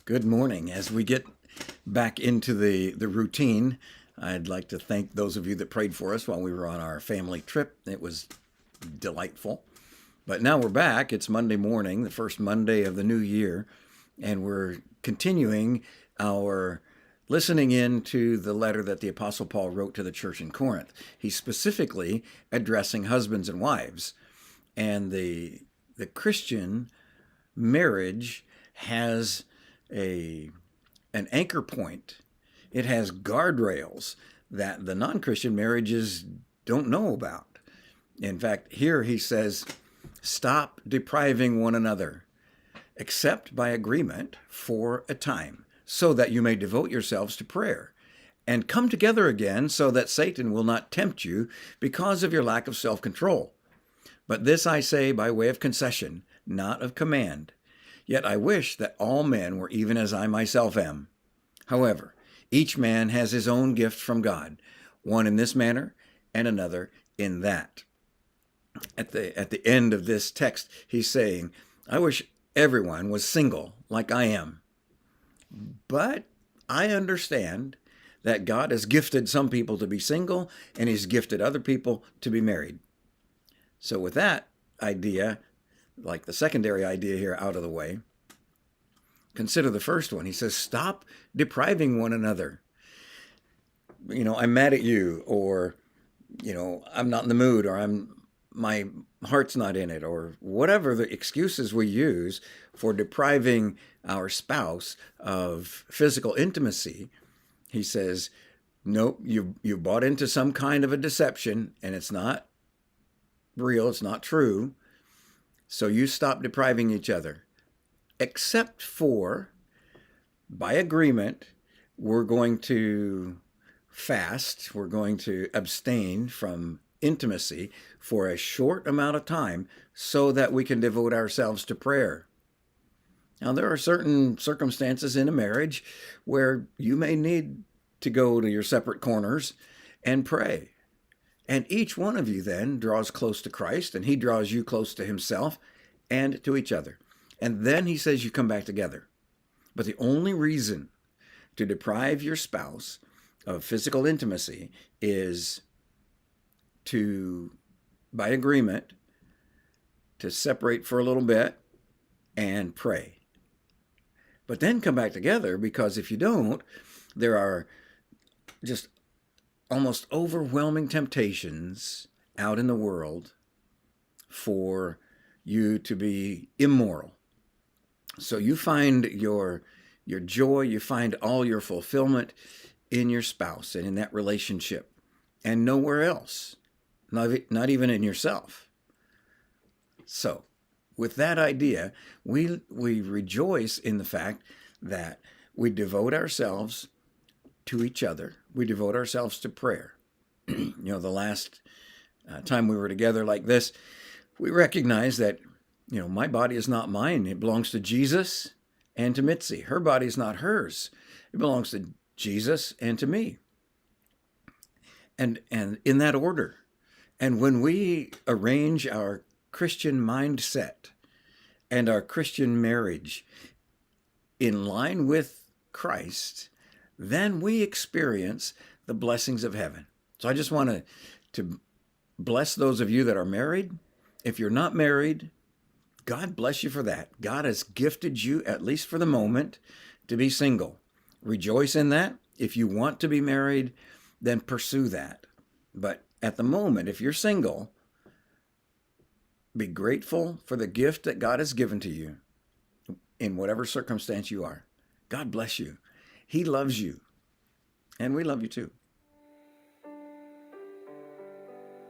Good morning. As we get back into the routine, I'd like to thank those of you that prayed for us while we were on our family trip. It was delightful. But now we're back. It's Monday morning, the first Monday of the new year, and we're continuing our listening in to the letter that the Apostle Paul wrote to the church in Corinth. He's specifically addressing husbands and wives. And the Christian marriage has an anchor point. It has guardrails that the non-Christian marriages don't know about. In fact, here he says, stop depriving one another, except by agreement for a time, so that you may devote yourselves to prayer, and come together again so that Satan will not tempt you because of your lack of self-control. But this I say by way of concession, not of command. Yet I wish that all men were even as I myself am. However, each man has his own gift from God, one in this manner and another in that. At the end of this text, he's saying, I wish everyone was single like I am. But I understand that God has gifted some people to be single, and he's gifted other people to be married. So with that idea, like the secondary idea here out of the way, consider the first one. He says, stop depriving one another. I'm mad at you, or, I'm not in the mood, or my heart's not in it, or whatever the excuses we use for depriving our spouse of physical intimacy. He says, nope, you bought into some kind of a deception, and it's not real, it's not true. So you stop depriving each other, except for, by agreement, we're going to fast, we're going to abstain from intimacy for a short amount of time so that we can devote ourselves to prayer. Now, there are certain circumstances in a marriage where you may need to go to your separate corners and pray. And each one of you then draws close to Christ, and he draws you close to himself and to each other. And then he says you come back together. But the only reason to deprive your spouse of physical intimacy is to, by agreement, to separate for a little bit and pray. But then come back together, because if you don't, there are just almost overwhelming temptations out in the world for you to be immoral. So you find your joy, you find all your fulfillment in your spouse and in that relationship, and nowhere else, not even in yourself. So with that idea, we rejoice in the fact that we devote ourselves to each other. We devote ourselves to prayer. The last time we were together like this, we recognize that, my body is not mine. It belongs to Jesus and to Mitzi. Her body is not hers. It belongs to Jesus and to me. And in that order. And when we arrange our Christian mindset and our Christian marriage in line with Christ, then we experience the blessings of heaven. So I just want to bless those of you that are married. If you're not married, God bless you for that. God has gifted you, at least for the moment, to be single. Rejoice in that. If you want to be married, then pursue that. But at the moment, if you're single, be grateful for the gift that God has given to you in whatever circumstance you are. God bless you. He loves you. And we love you too.